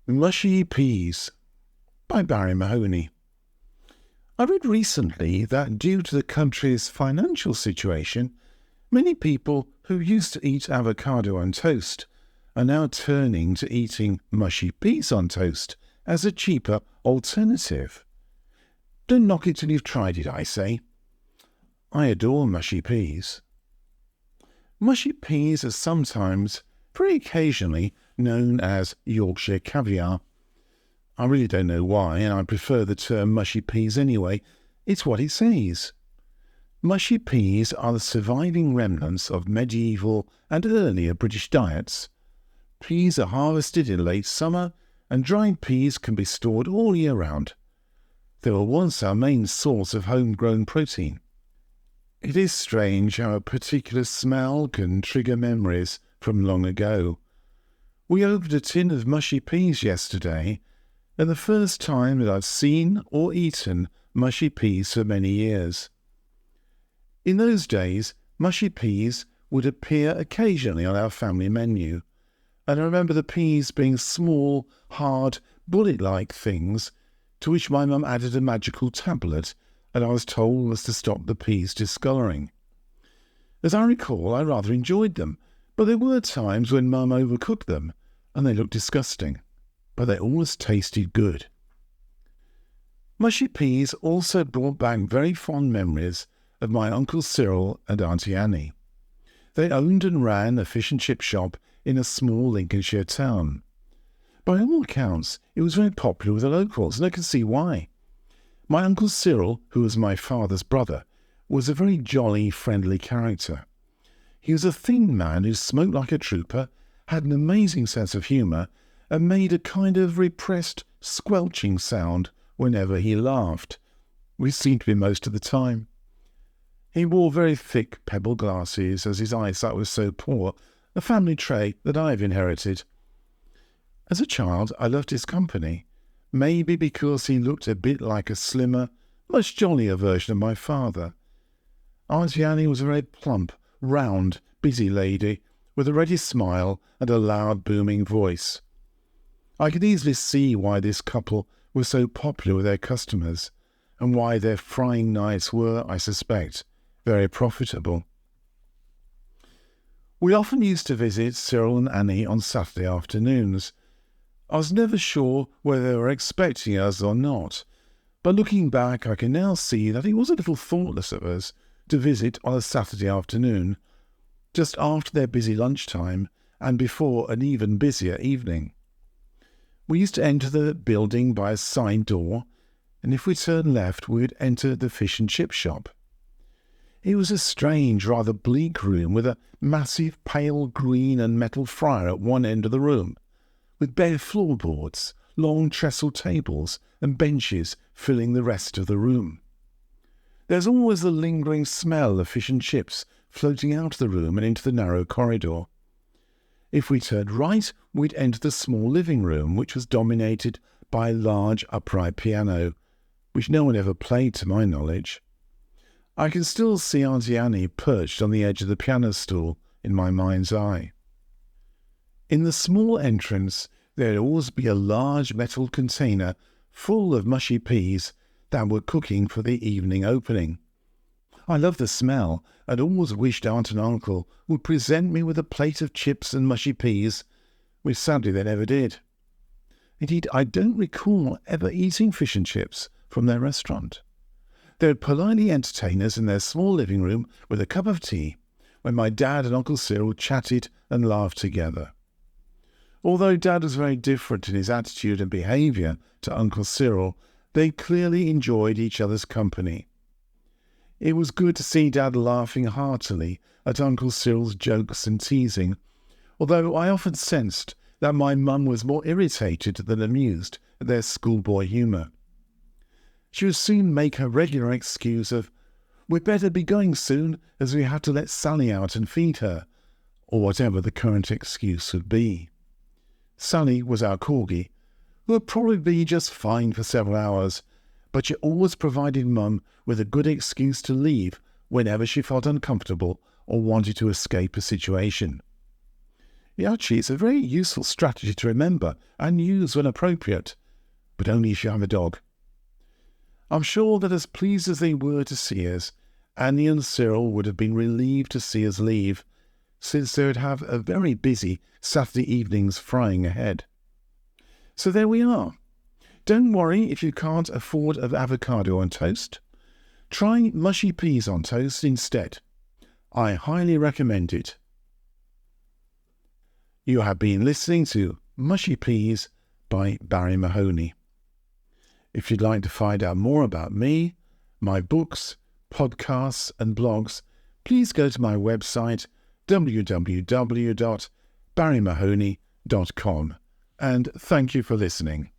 Mushy Peas by Barrie Mahoney. I read recently that due to the country's financial situation, many people who used to eat avocado on toast are now turning to eating mushy peas on toast as a cheaper alternative. Don't knock it till you've tried it, I say. I adore mushy peas. Mushy peas are sometimes, very occasionally, known as Yorkshire caviar. I really don't know why, and I prefer the term mushy peas anyway. It's what it says. Mushy peas are the surviving remnants of medieval and earlier British diets. Peas are harvested in late summer, and dried peas can be stored all year round. They were once our main source of homegrown protein. It is strange how a particular smell can trigger memories from long ago. We opened a tin of mushy peas yesterday, and the first time that I've seen or eaten mushy peas for many years. In those days, mushy peas would appear occasionally on our family menu, and I remember the peas being small, hard, bullet-like things to which my mum added a magical tablet, and I was told was to stop the peas discolouring. As I recall, I rather enjoyed them, but there were times when Mum overcooked them, and they looked disgusting, but they always tasted good. Mushy peas also brought back very fond memories of my Uncle Cyril and Auntie Annie. They owned and ran a fish and chip shop in a small Lincolnshire town. By all accounts, it was very popular with the locals, and I could see why. My Uncle Cyril, who was my father's brother, was a very jolly, friendly character. He was a thin man who smoked like a trooper, had an amazing sense of humour, and made a kind of repressed, squelching sound whenever he laughed, which seemed to be most of the time. He wore very thick pebble glasses, as his eyesight was so poor, a family trait that I have inherited. As a child, I loved his company, maybe because he looked a bit like a slimmer, much jollier version of my father. Auntie Annie was a very plump, round, busy lady, with a ready smile and a loud, booming voice. I could easily see why this couple were so popular with their customers, and why their frying nights were, I suspect, very profitable. We often used to visit Cyril and Annie on Saturday afternoons. I was never sure whether they were expecting us or not, but looking back I can now see that it was a little thoughtless of us to visit on a Saturday afternoon, just after their busy lunchtime and before an even busier evening. We used to enter the building by a side door, and if we turned left we would enter the fish and chip shop. It was a strange, rather bleak room with a massive pale green and metal fryer at one end of the room, with bare floorboards, long trestle tables and benches filling the rest of the room. There's always the lingering smell of fish and chips floating out of the room and into the narrow corridor. If we turned right, we'd enter the small living room, which was dominated by a large upright piano, which no one ever played to my knowledge. I can still see Auntie Annie perched on the edge of the piano stool in my mind's eye. In the small entrance, there'd always be a large metal container full of mushy peas that were cooking for the evening opening. I loved the smell, and always wished Aunt and Uncle would present me with a plate of chips and mushy peas, which sadly they never did. Indeed, I don't recall ever eating fish and chips from their restaurant. They would politely entertain us in their small living room with a cup of tea, when my dad and Uncle Cyril chatted and laughed together. Although Dad was very different in his attitude and behaviour to Uncle Cyril, they clearly enjoyed each other's company. It was good to see Dad laughing heartily at Uncle Cyril's jokes and teasing, although I often sensed that my mum was more irritated than amused at their schoolboy humour. She would soon make her regular excuse of, "We'd better be going soon, as we have to let Sally out and feed her," or whatever the current excuse would be. Sally was our corgi, who would probably be just fine for several hours, but she always provided Mum with a good excuse to leave whenever she felt uncomfortable or wanted to escape a situation. Actually, it's a very useful strategy to remember and use when appropriate, but only if you have a dog. I'm sure that as pleased as they were to see us, Annie and Cyril would have been relieved to see us leave, since they would have a very busy Saturday evenings frying ahead. So there we are. Don't worry if you can't afford an avocado on toast. Try mushy peas on toast instead. I highly recommend it. You have been listening to Mushy Peas by Barrie Mahoney. If you'd like to find out more about me, my books, podcasts and blogs, please go to my website www.barriemahoney.com, and thank you for listening.